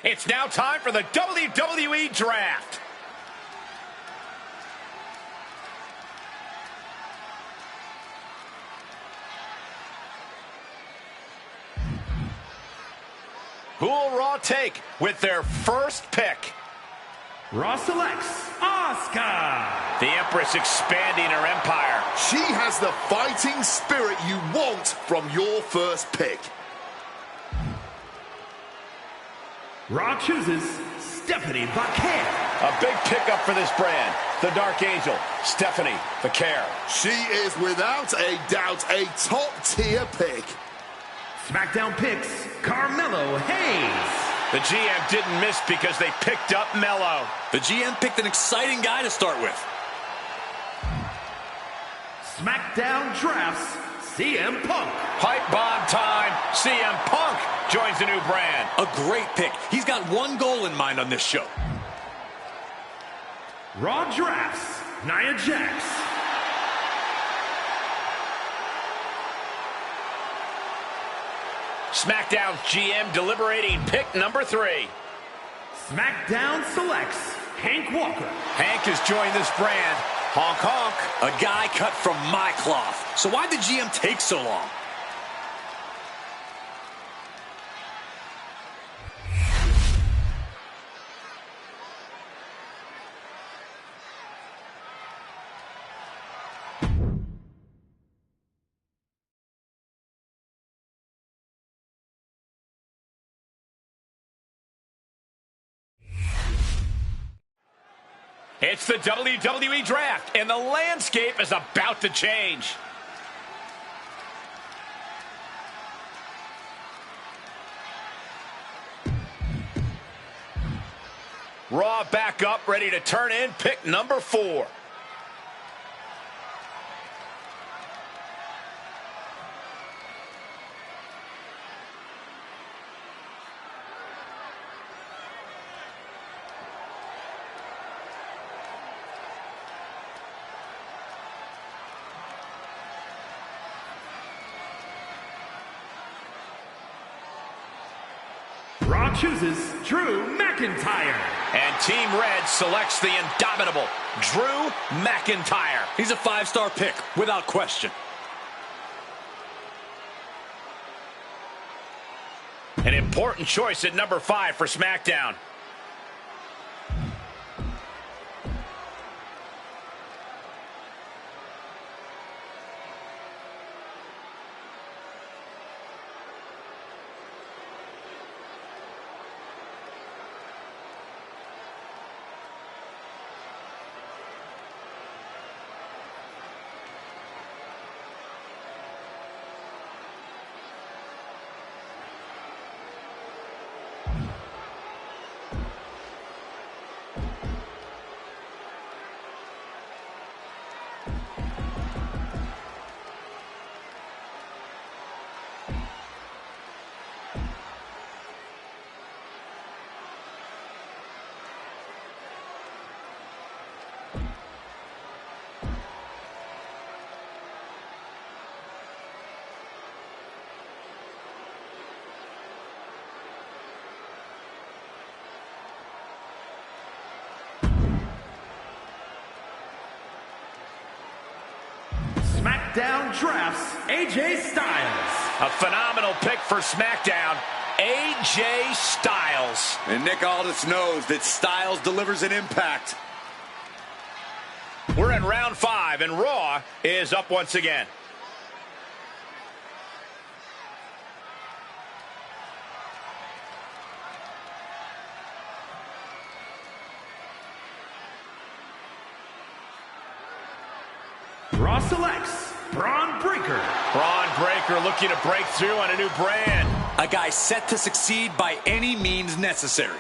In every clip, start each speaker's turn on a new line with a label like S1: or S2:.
S1: It's now time for the WWE Draft. Who will Raw take with their first pick?
S2: Raw selects Asuka.
S1: The Empress expanding her empire.
S3: She has the fighting spirit you want from your first pick.
S2: Raw chooses Stephanie Vaquer.
S1: A big pickup for this brand. The Dark Angel, Stephanie Vaquer.
S3: She is without a doubt a top-tier pick.
S2: SmackDown picks Carmelo Hayes.
S1: The GM didn't miss because they picked up Mello.
S4: The GM picked an exciting guy to start with.
S2: SmackDown drafts CM Punk.
S1: Hype bomb time. CM Punk joins the new brand.
S4: A great pick. He's got one goal in mind on this show.
S2: Raw drafts Nia Jax.
S1: SmackDown GM deliberating pick number 3.
S2: SmackDown selects Hank Walker.
S1: Hank has joined this brand. Honk, honk.
S4: A guy cut from my cloth. So why'd the GM take so long?
S1: It's the WWE Draft, and the landscape is about to change. Raw back up, ready to turn in pick number 4.
S2: Raw chooses Drew McIntyre.
S1: And Team Red selects the indomitable Drew McIntyre.
S4: He's a 5-star pick, without question.
S1: An important choice at number 5 for SmackDown.
S2: SmackDown drafts AJ Styles.
S1: A phenomenal pick for SmackDown, AJ Styles.
S4: And Nick Aldis knows that Styles delivers an impact.
S1: We're in round 5, and Raw is up once again.
S2: Raw selects Braun Breaker.
S1: Braun Breaker looking to break through on a new brand.
S4: A guy set to succeed by any means necessary.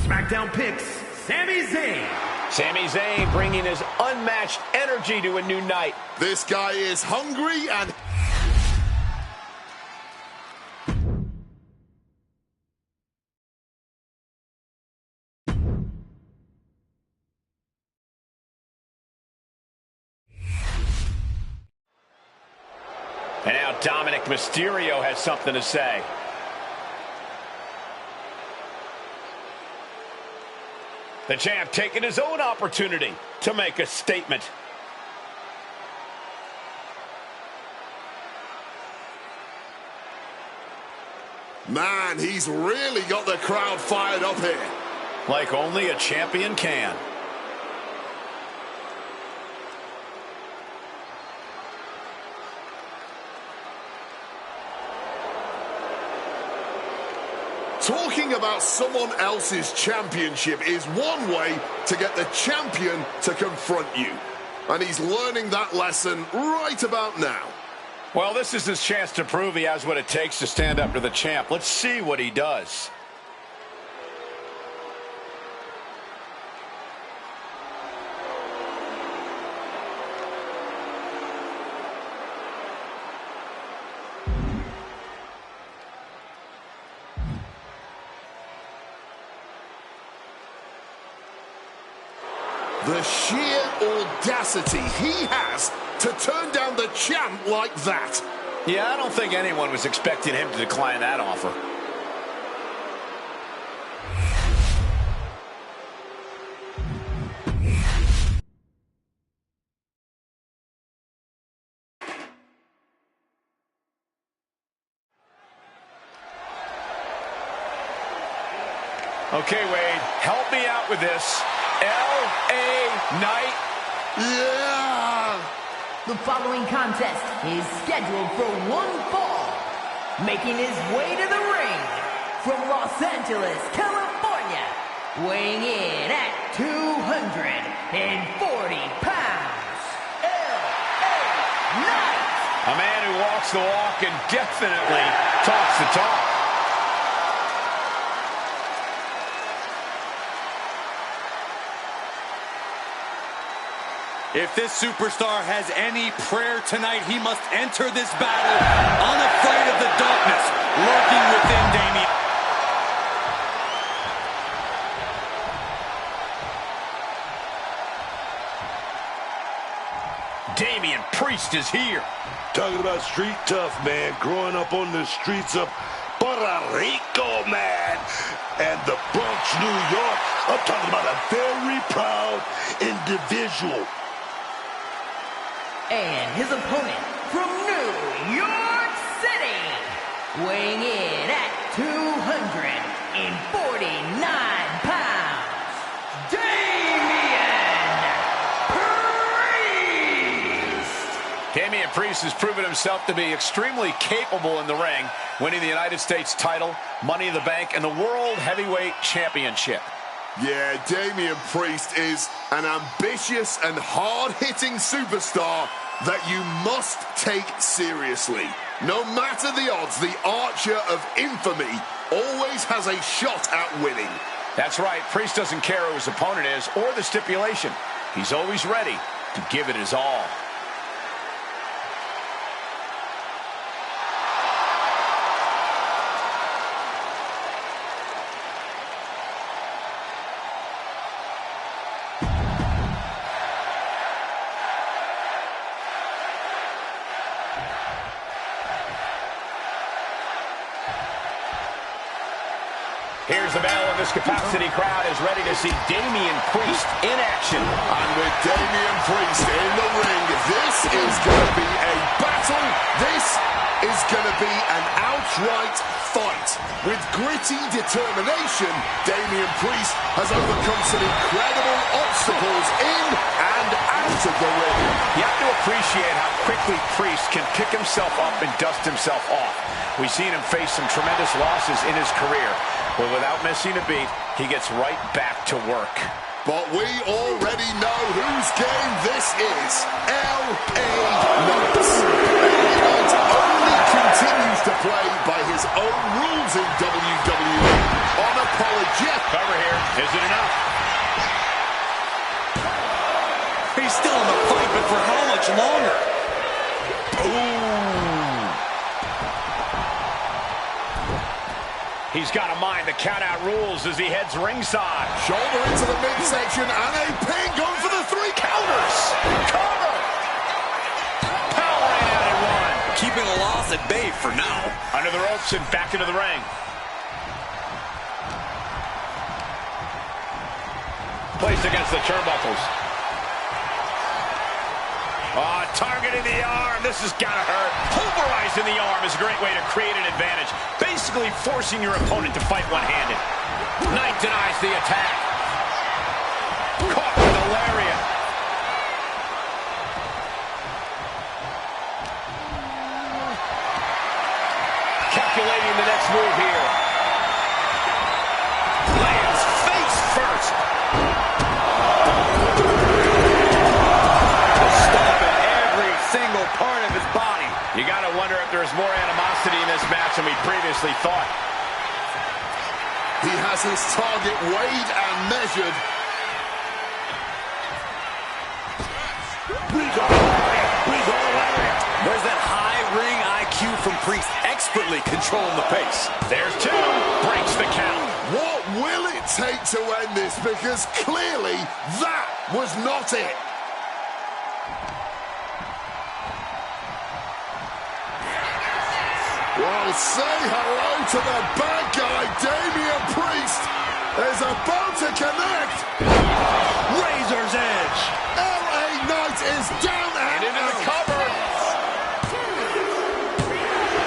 S2: SmackDown picks Sami Zayn.
S1: Sami Zayn bringing his unmatched energy to a new night.
S3: This guy is hungry and...
S1: And now Dominic Mysterio has something to say. The champ taking his own opportunity to make a statement.
S3: Man, he's really got the crowd fired up here.
S1: Like only a champion can.
S3: Talking about someone else's championship is one way to get the champion to confront you. And he's learning that lesson right about now.
S1: Well, this is his chance to prove he has what it takes to stand up to the champ. Let's see what he does.
S3: The sheer audacity he has to turn down the champ like that.
S1: Yeah, I don't think anyone was expecting him to decline that offer. Okay, Wade, help me out with this. L.A. Knight.
S3: Yeah!
S5: The following contest is scheduled for one fall. Making his way to the ring from Los Angeles, California, weighing in at 240 pounds, L.A. Knight.
S1: A man who walks the walk and definitely talks the talk.
S4: If this superstar has any prayer tonight, he must enter this battle unafraid of the darkness lurking within Damian.
S1: Damian Priest is here.
S6: Talking about street tough, man. Growing up on the streets of Puerto Rico, man. And the Bronx, New York. I'm talking about a very proud individual.
S5: And his opponent from New York City, weighing in at 249 pounds, Damian Priest.
S1: Damian Priest has proven himself to be extremely capable in the ring, winning the United States title, Money in the Bank, and the World Heavyweight Championship.
S3: Yeah, Damian Priest is an ambitious and hard-hitting superstar that you must take seriously. No matter the odds, the Archer of Infamy always has a shot at winning.
S1: That's right. Priest doesn't care who his opponent is or the stipulation. He's always ready to give it his all. Here's the bell, and this capacity crowd is ready to see Damian Priest in action.
S3: And with Damian Priest in the ring, this is going to be a battle. This is going to be an outright fight. With gritty determination, Damian Priest has overcome some incredible obstacles in and out of the ring.
S1: You have to appreciate how quickly Priest can pick himself up and dust himself off. We've seen him face some tremendous losses in his career, but without missing a beat, he gets right back to work.
S3: But we already know whose game this is. L.A. Knight. Knight only continues to play by his own rules in WWE, unapologetic.
S1: Cover here. Is it enough?
S4: He's still in the fight, but for how much longer?
S1: Ooh. He's got to mind the count-out rules as he heads ringside.
S3: Shoulder into the midsection and a pin going for the 3 counters.
S1: Cover. Power out at one.
S4: Keeping a loss at bay for now.
S1: Under the ropes and back into the ring. Placed against the turnbuckles. Targeting the arm. This has got to hurt. Pulverizing the arm is a great way to create an advantage. Basically forcing your opponent to fight one-handed. Knight denies the attack. Caught with a lariat. Calculating the next move here. Lands face first.
S4: Single part of his body.
S1: You got to wonder if there's more animosity in this match than we previously thought.
S3: He has his target weighed and measured.
S4: There's that high ring IQ from Priest, expertly controlling the pace.
S1: There's 2. Breaks the count.
S3: What will it take to end this? Because clearly that was not it. Well, say hello to the bad guy, Damian Priest, is about to connect.
S4: Razor's edge.
S3: LA Knight is down and
S1: into the
S3: out.
S1: cover.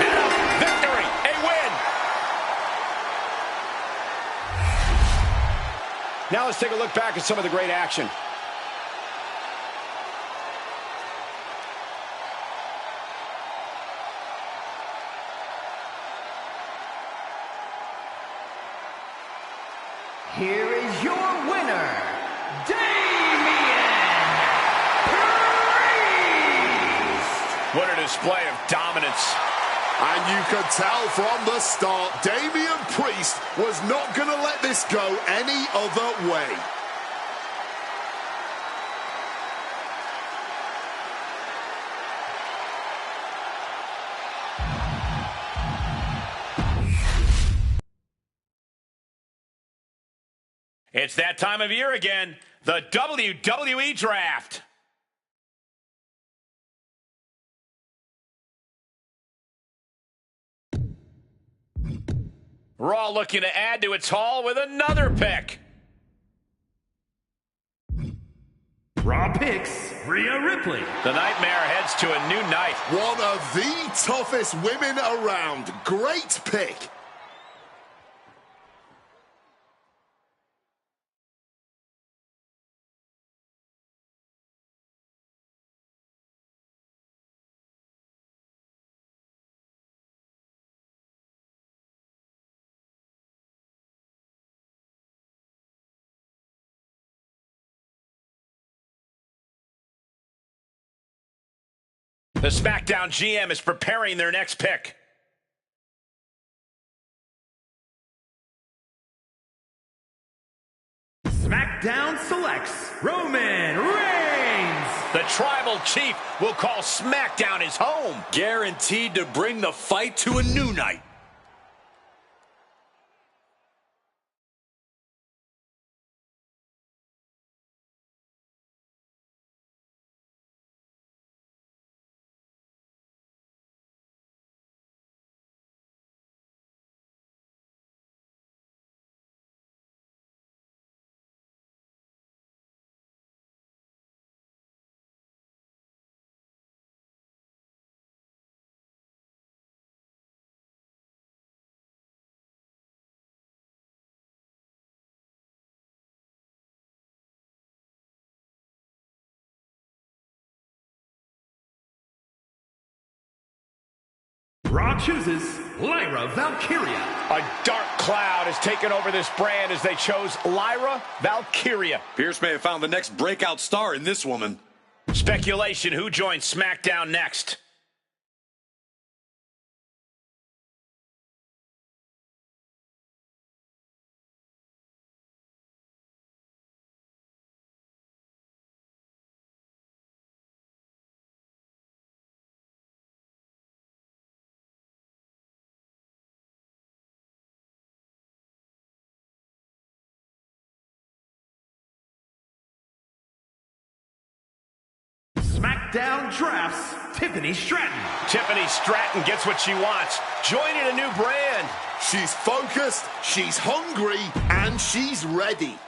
S1: And a victory. A win. Now let's take a look back at some of the great action.
S5: Here is your winner, Damian Priest!
S1: What a display of dominance.
S3: And you could tell from the start, Damian Priest was not going to let this go any other way.
S1: It's that time of year again, the WWE Draft. Raw looking to add to its haul with another pick.
S2: Raw picks, Rhea Ripley.
S1: The Nightmare heads to a new night.
S3: One of the toughest women around. Great pick.
S1: The SmackDown GM is preparing their next pick.
S2: SmackDown selects Roman Reigns.
S1: The Tribal Chief will call SmackDown his home.
S4: Guaranteed to bring the fight to a new night.
S2: Raw chooses Lyra Valkyria.
S1: A dark cloud has taken over this brand as they chose Lyra Valkyria.
S4: Pierce may have found the next breakout star in this woman.
S1: Speculation, who joins SmackDown next?
S2: SmackDown Drafts, Tiffany Stratton.
S1: Tiffany Stratton gets what she wants, joining a new brand.
S3: She's focused, she's hungry, and she's ready.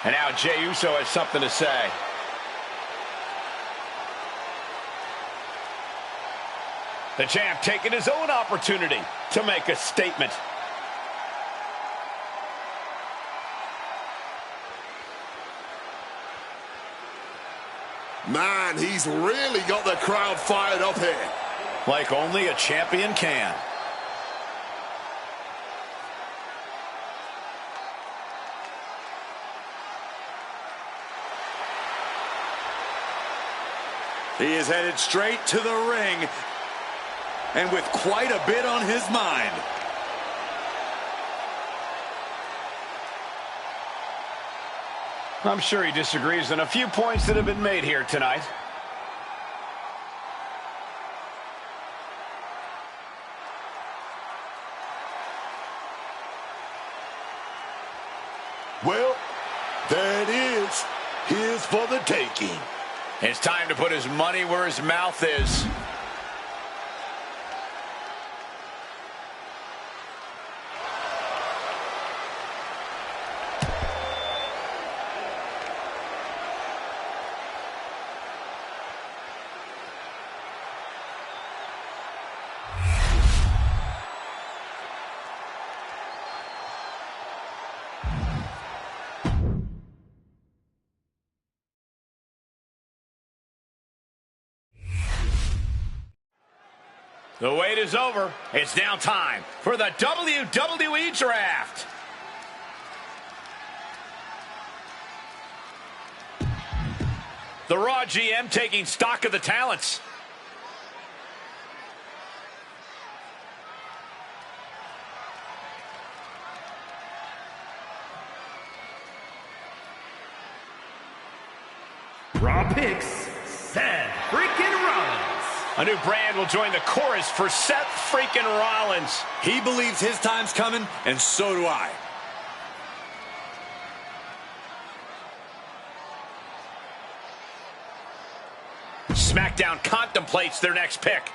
S1: And now Jey Uso has something to say. The champ taking his own opportunity to make a statement.
S3: Man, he's really got the crowd fired up here.
S1: Like only a champion can.
S4: He is headed straight to the ring, and with quite a bit on his mind.
S1: I'm sure he disagrees on a few points that have been made here tonight.
S6: Well, there it is. Here's for the taking.
S1: It's time to put his money where his mouth is. The wait is over. It's now time for the WWE Draft. The Raw GM taking stock of the talents.
S2: Raw picks, Seth freaking Rollins.
S1: A new brand will join the chorus for Seth freaking Rollins.
S4: He believes his time's coming, and so do I.
S1: SmackDown contemplates their next pick.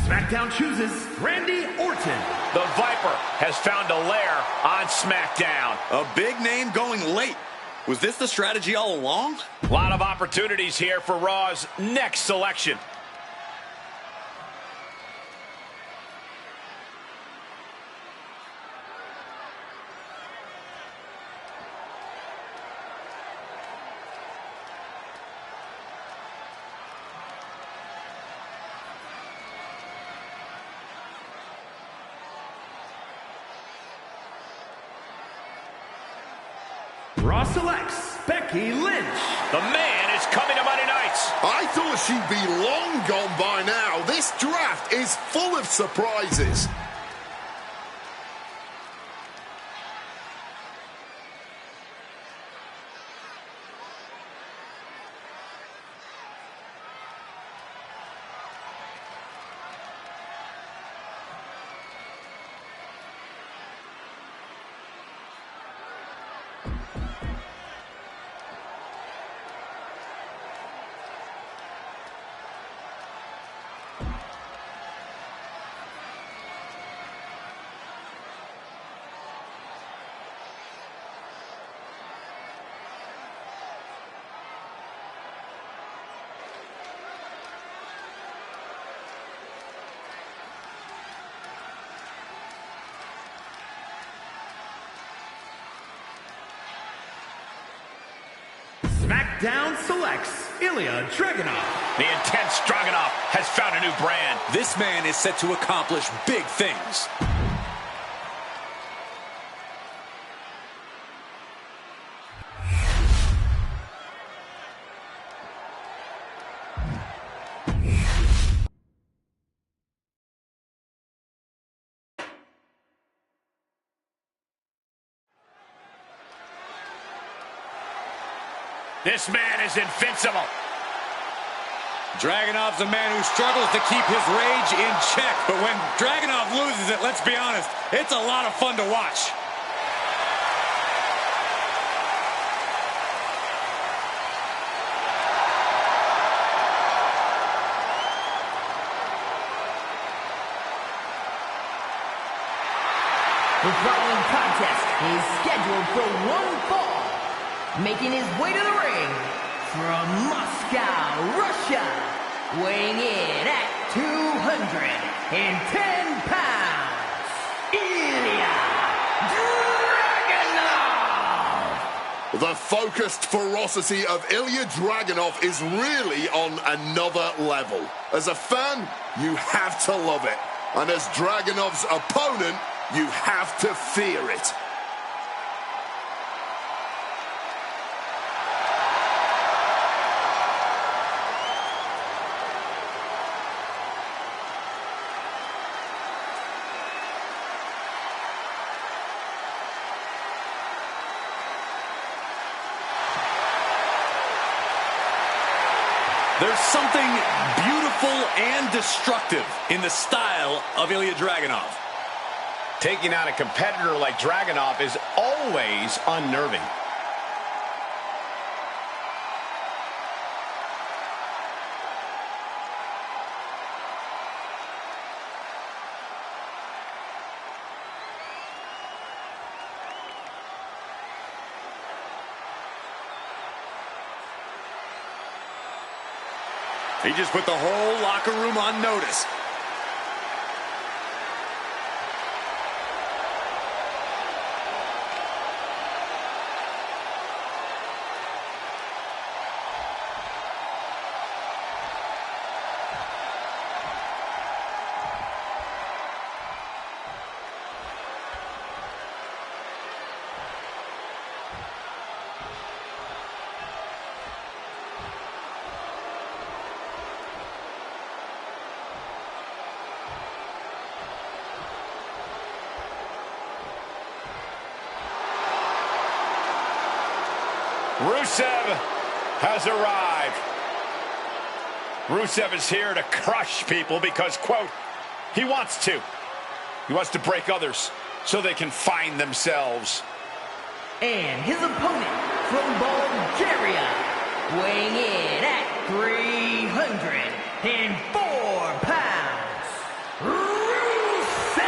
S2: SmackDown chooses Randy Orton.
S1: The Viper has found a lair on SmackDown.
S4: A big name going late. Was this the strategy all along?
S1: A lot of opportunities here for Raw's next selection.
S2: Raw selects Becky Lynch.
S1: The man is coming to Monday nights.
S3: I thought she'd be long gone by now. This draft is full of surprises.
S2: SmackDown selects Ilya Dragunov.
S1: The intense Dragunov has found a new brand.
S4: This man is set to accomplish big things.
S1: This man is invincible.
S4: Dragunov's a man who struggles to keep his rage in check, but when Dragunov loses it, let's be honest, it's a lot of fun to watch.
S5: The following contest is scheduled for one fall. Making his way to the ring from Moscow, Russia, weighing in at 210 pounds, Ilya Dragunov!
S3: The focused ferocity of Ilya Dragunov is really on another level. As a fan, you have to love it. And as Dragunov's opponent, you have to fear it.
S4: There's something beautiful and destructive in the style of Ilya Dragunov.
S1: Taking on a competitor like Dragunov is always unnerving.
S4: He just put the whole locker room on notice.
S1: Rusev has arrived. Rusev is here to crush people because, quote, he wants to. He wants to break others so they can find themselves.
S5: And his opponent from Bulgaria, weighing in at 304 pounds, Rusev!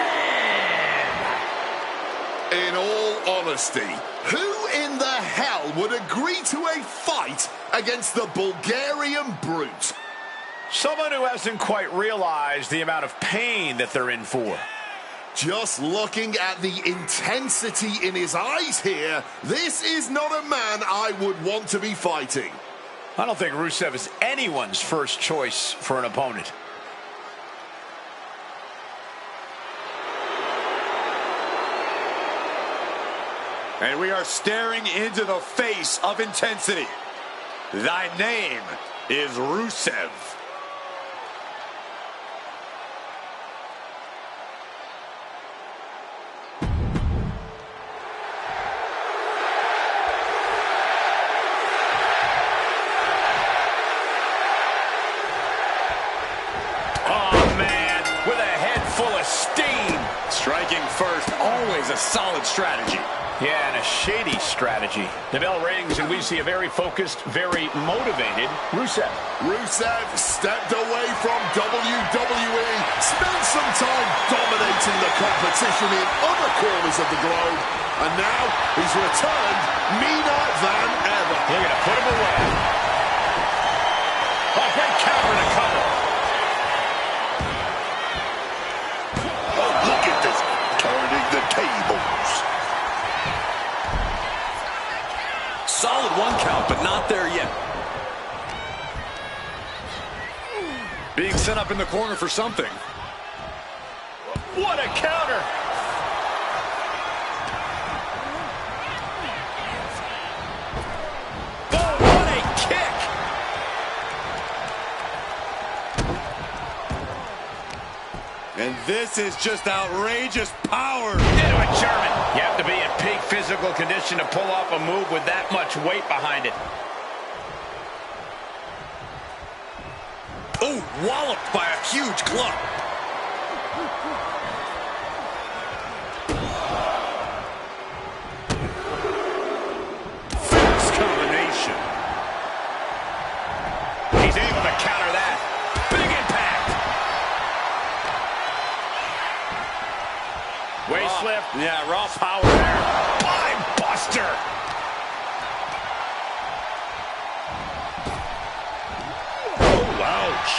S3: In all honesty, who in the hell would agree to a fight against the Bulgarian brute?
S1: Someone who hasn't quite realized the amount of pain that they're in for.
S3: Just looking at the intensity in his eyes here, this is not a man I would want to be fighting.
S1: I don't think Rusev is anyone's first choice for an opponent.
S4: And we are staring into the face of intensity. Thy name is Rusev. Striking first, always a solid strategy.
S1: Yeah, and a shady strategy. The bell rings, and we see a very focused, very motivated Rusev.
S3: Rusev stepped away from WWE, spent some time dominating the competition in other corners of the globe, and now he's returned meaner than ever.
S1: They're going to put him away. Oh, great counter to cover.
S6: Look at this, turning the tables.
S4: Solid one count, but not there yet. set up in the corner for something.
S1: What a counter! Oh, what a kick!
S4: And this is just outrageous power.
S1: Into a German. You have to be in peak physical condition to pull off a move with that much weight behind it.
S4: Oh, walloped by a huge club. Fierce combination.
S1: He's able to counter that. Big impact. Waist lift.
S4: Yeah, raw power there.
S1: Spine buster.
S6: Oh, ouch.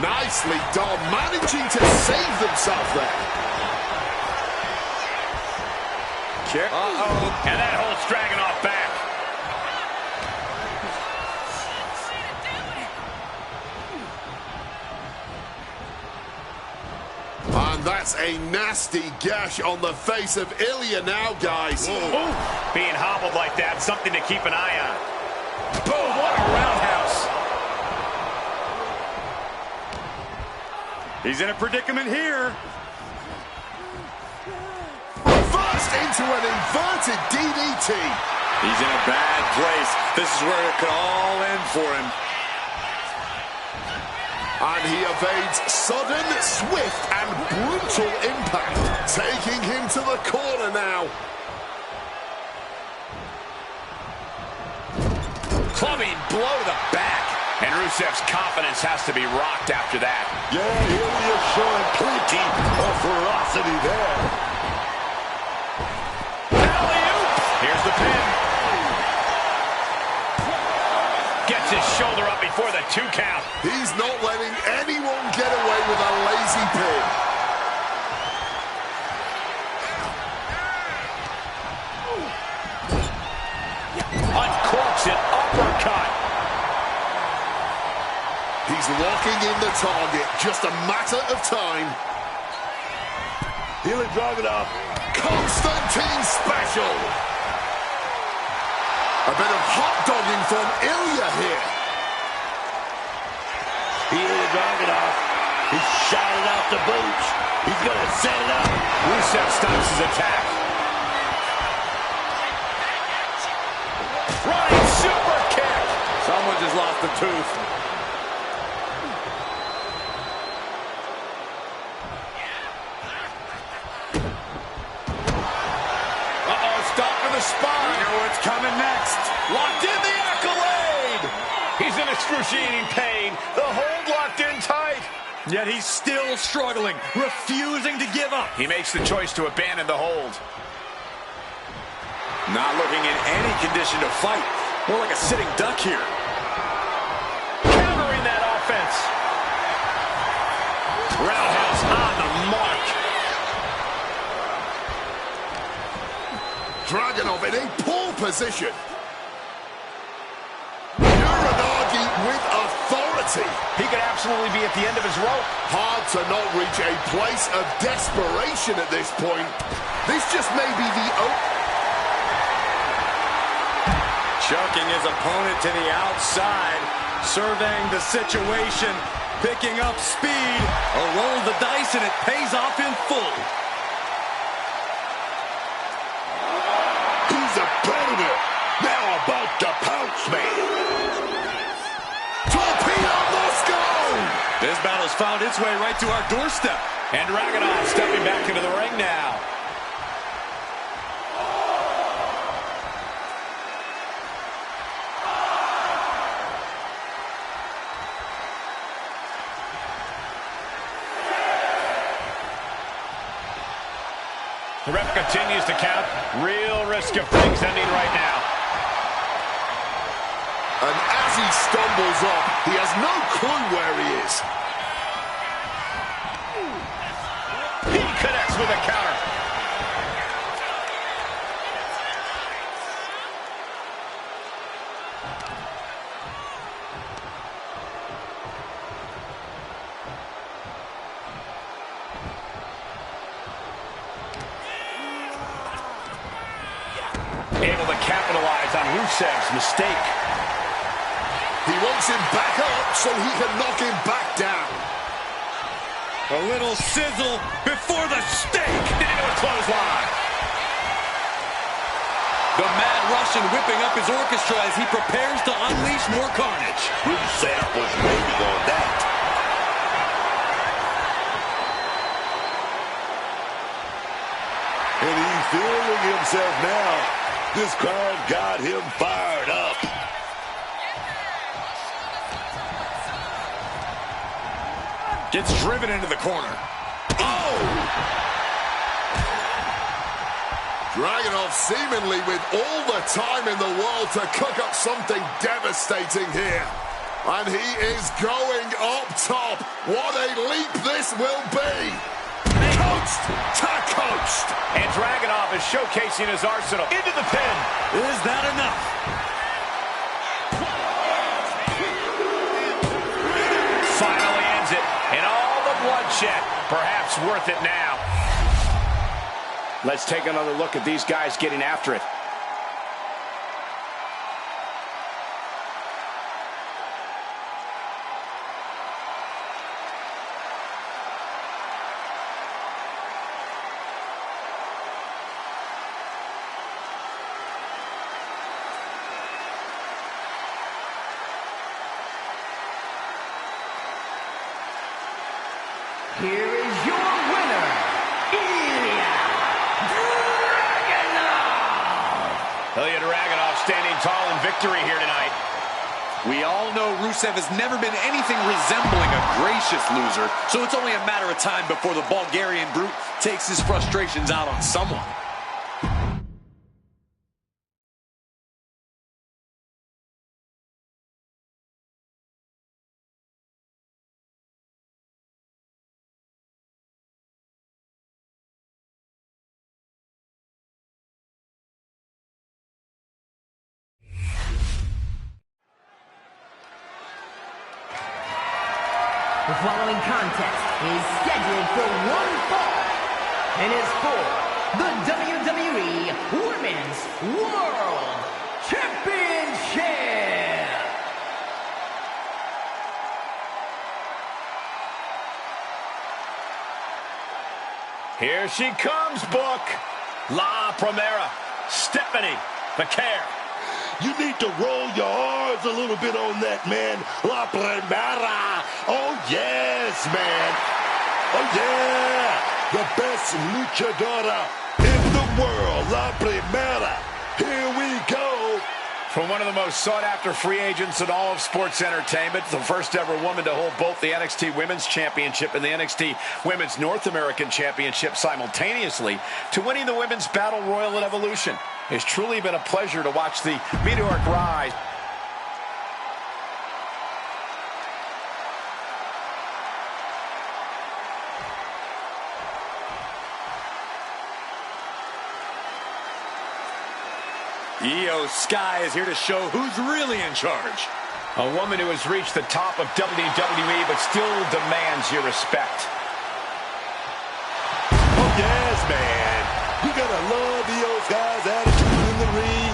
S3: Nicely done, managing to save themselves there.
S4: Kick. Uh-oh.
S1: And that holds Dragunov back.
S3: And that's a nasty gash on the face of Ilya now, guys.
S1: Ooh, being hobbled like that, something to keep an eye on. Boom, what a roundhouse.
S4: He's in a predicament here.
S3: Reversed into an inverted DDT.
S4: He's in a bad place. This is where it could all end for him.
S3: And he evades sudden, swift, and brutal impact, taking him to the corner now.
S1: Clubbing blow to the back. And Rusev's confidence has to be rocked after that.
S6: Yeah, Ilya's showing plenty of ferocity there.
S1: Alley-oop. Here's the pin. Gets his shoulder up before the 2 count.
S3: He's not letting anyone get away with a lazy pin.
S1: Uncorks an uppercut.
S3: He's locking in the target, just a matter of time.
S6: Ilya Dragunov.
S3: Constantine special. A bit of hot dogging from Ilya here.
S6: Ilya Dragunov. He shouted out the boots. He's going to set it up.
S1: Rusev stops his attack. Running super kick.
S4: Someone just lost a tooth.
S1: Uh-oh, stop for the spine.
S4: You know what's coming next.
S1: Locked in the accolade. He's in excruciating pain. The hold locked in tight.
S4: Yet he's still struggling, refusing to give up.
S1: He makes the choice to abandon the hold.
S4: Not looking in any condition to fight. More like a sitting duck here.
S1: Countering that offense. Roundhouse on the mark.
S3: Dragunov in a poor position. Uranagi with authority.
S1: He could absolutely be at the end of his rope.
S3: Hard to not reach a place of desperation at this point. This just may be the
S4: Chucking his opponent to the outside, surveying the situation, picking up speed. A roll of the dice and it pays off in full.
S6: He's a predator. Now about to pounce me.
S3: torpedo Moscow.
S4: This battle's found its way right to our doorstep.
S1: And Dragunov stepping back into the ring now. The ref continues to count. Real risk of things ending right now.
S3: And as he stumbles up, he has no clue where he is.
S1: He connects with a counter. Able to capitalize on Rusev's mistake.
S3: He wants him back up so he can knock him back down.
S4: A little sizzle before the steak.
S1: Into a clothesline.
S4: The Mad Russian whipping up his orchestra as he prepares to unleash more carnage.
S6: Rusev was waiting on that. And he's feeling himself now. This crowd got him fired up.
S4: Gets driven into the corner.
S3: Oh! Dragunov seemingly with all the time in the world to cook up something devastating here. And he is going up top. What a leap this will be. Coast to coast.
S1: And Dragunov is showcasing his arsenal into the pin.
S4: Is that enough?
S1: Finally ends it. And all the bloodshed. Perhaps worth it now. Let's take another look at these guys getting after it.
S5: Here is your winner, Ilya Dragunov!
S1: Ilya Dragunov standing tall in victory here tonight.
S4: We all know Rusev has never been anything resembling a gracious loser, so it's only a matter of time before the Bulgarian brute takes his frustrations out on someone.
S5: The following contest is scheduled for one fall and is for the WWE Women's World Championship.
S1: Here she comes, Book. La Primera, Stephanie McCare.
S6: You need to roll your R's a little bit on that, man. La Primera. Oh, yes, man. Oh, yeah. The best luchadora in the world. La Primera. Here we go.
S1: From one of the most sought-after free agents in all of sports entertainment, the first ever woman to hold both the NXT Women's Championship and the NXT Women's North American Championship simultaneously, to winning the Women's Battle Royal at Evolution. It's truly been a pleasure to watch the meteoric rise.
S4: Io Sky is here to show who's really in charge.
S1: A woman who has reached the top of WWE but still demands your respect.
S6: Oh, yes, man. You gotta love Io Sky's attitude in the ring.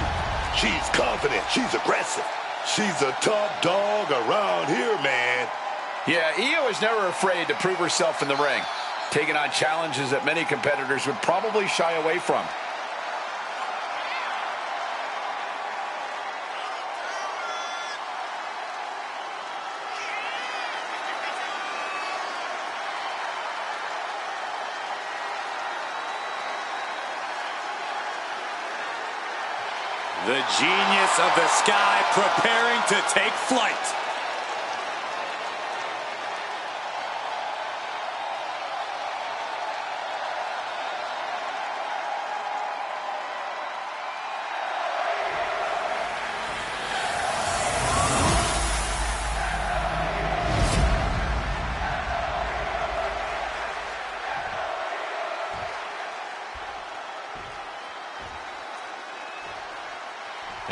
S6: She's confident. She's aggressive. She's a top dog around here, man.
S1: Yeah, Io is never afraid to prove herself in the ring, taking on challenges that many competitors would probably shy away from.
S4: The genius of the Sky preparing to take flight.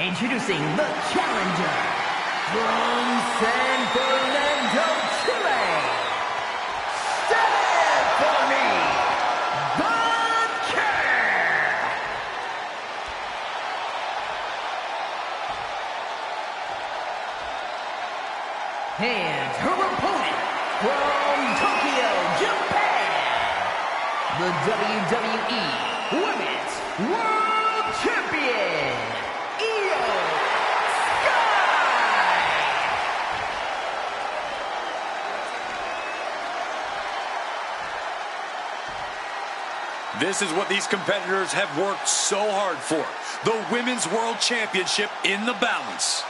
S5: Introducing the challenger from San Fernando, Chile, Stephanie Bunker. And her opponent from Tokyo, Japan, the WWE Women's World Champion, Io Sky.
S4: This is what these competitors have worked so hard for. The Women's World Championship in the balance.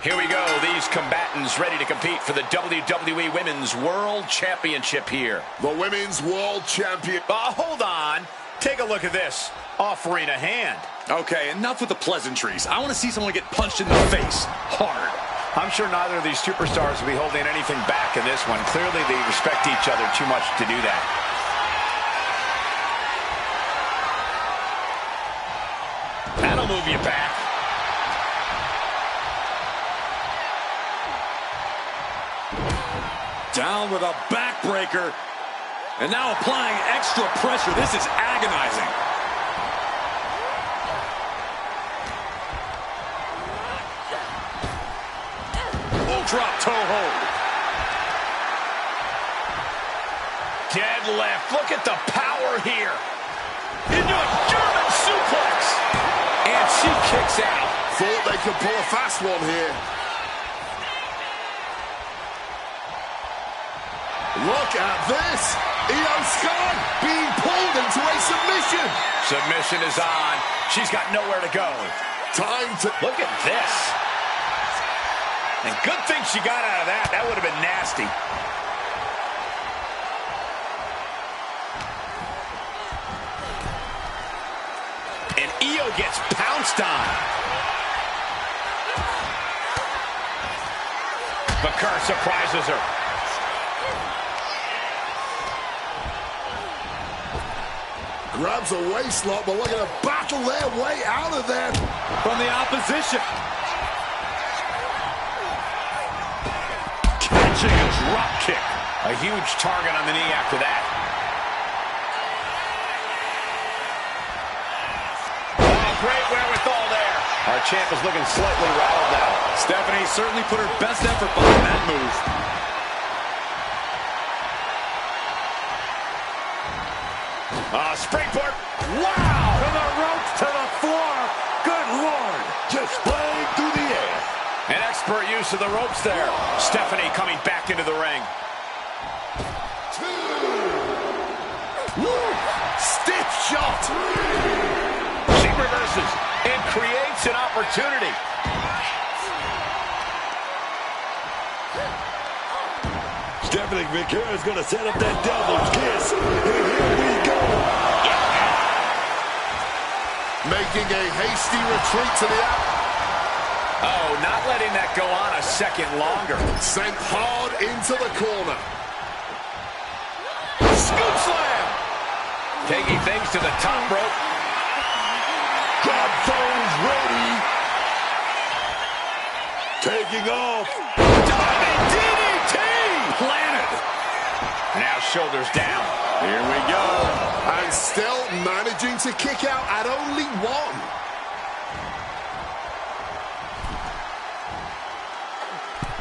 S1: Here we go, these combatants ready to compete for the WWE Women's World Championship here.
S3: The Women's World Champion.
S1: Hold on. Take a look at this. Offering a hand.
S4: Okay, enough with the pleasantries. I want to see someone get punched in the face. Hard.
S1: I'm sure neither of these superstars will be holding anything back in this one. Clearly, they respect each other too much to do that. That'll move you back.
S4: Down with a backbreaker. And now applying extra pressure. This is agonizing. Full drop toe hold.
S1: Dead left. Look at the power here. Into a German suplex. And she kicks out.
S3: Thought they could pull a fast one here. Look at this. Io Sky being pulled into a submission.
S1: Submission is on. She's got nowhere to go.
S3: Time to...
S1: Look at this. And good thing she got out of that. That would have been nasty. And Io gets pounced on. Bakar surprises her.
S3: Grabs a waistlock, but looking to battle their way out of there.
S4: From the opposition. Catching a drop kick.
S1: A huge target on the knee after that. Oh, great wherewithal there. Our champ is looking slightly rattled now.
S4: Stephanie certainly put her best effort behind that move.
S1: Springboard.
S6: Wow! From the ropes to the floor. Good Lord. Just playing through the air.
S1: An expert use of the ropes there. Stephanie coming back into the ring.
S3: Woo! Stiff shot.
S1: She reverses and creates an opportunity.
S6: Stephanie McCare is going to set up that devil's kiss. And here we go.
S3: Making a hasty retreat to the out.
S1: Oh, not letting that go on a second longer.
S3: Sent hard into the corner.
S1: Scoop slam. Taking things to the top rope.
S6: Grab phones ready. Taking off.
S1: Diving DDT.
S4: Planted.
S1: Now shoulders down.
S4: Here we go.
S3: And still managing to kick out at only one.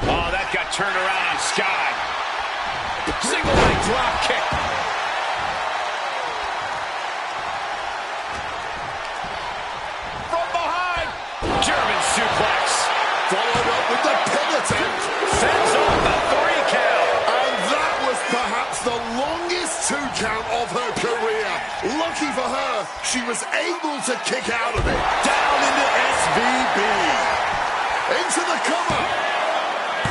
S1: Oh, that got turned around on Sky. Single leg drop kick. From behind. German suplex.
S3: Followed up with the pin attempt.
S1: Sends off the 3 count.
S3: And that was perhaps the longest 2 count of her career. Lucky for her, she was able to kick out of it.
S4: Down into SVB.
S3: Into the cover.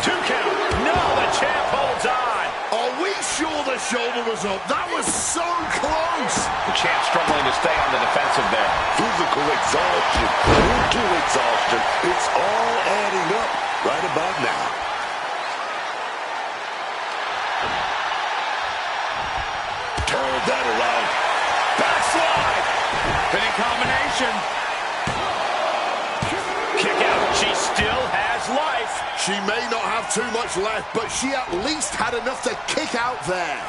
S1: 2 count. No, the champ holds on.
S3: Are we sure the shoulder was up. That was so close.
S1: The champ struggling to stay on the defensive there.
S6: Physical exhaustion, mental exhaustion. It's all adding up right about now. Turn that around. Backslide.
S1: Spinning combination. Kick out. She still has life.
S3: She may not have too much left, but she at least had enough to kick out there.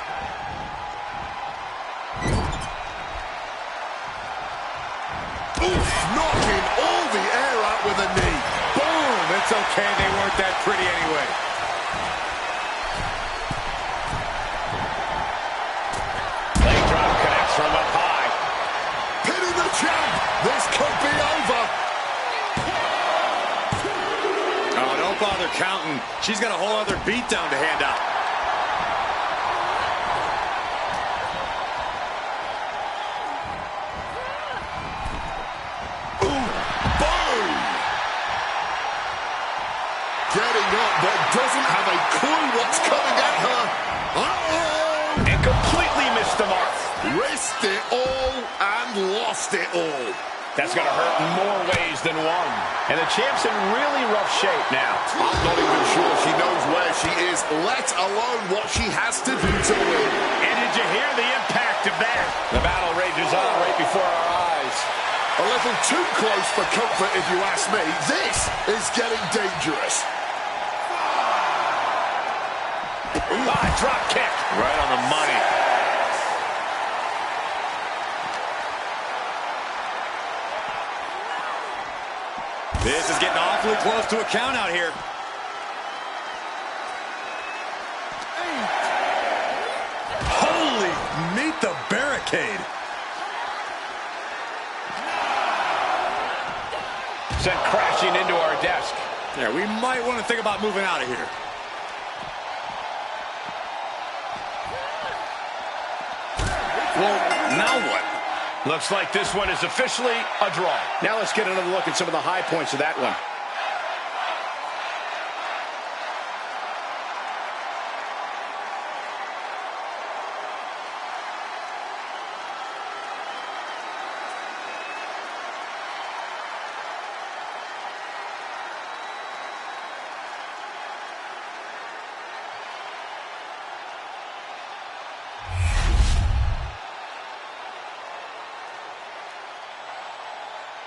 S3: Oof, knocking all the air out with a knee.
S4: Boom! It's okay, they weren't that pretty anyway.
S1: Leg drop connects from up high.
S3: Pinning the champ. This could be over.
S4: Oh, don't bother counting. She's got a whole other beatdown to hand out.
S3: Ooh, boom! Getting up, but doesn't have a clue what's coming at her. Uh-oh!
S1: And completely missed the mark.
S3: Risked it all and lost it all.
S1: That's going to hurt in more ways than one. And the champ's in really rough shape now.
S3: I'm not even sure she knows where she is, let alone what she has to do to win.
S1: And did you hear the impact of that? The battle rages on right before our eyes.
S3: A little too close for comfort, if you ask me. This is getting dangerous.
S1: Drop kick. Right on the money.
S4: This is getting awfully close to a count out here. Holy, meet the barricade.
S1: Sent crashing into our desk.
S4: Yeah, we might want to think about moving out of here. Well, now what?
S1: Looks like this one is officially a draw. Now let's get another look at some of the high points of that one.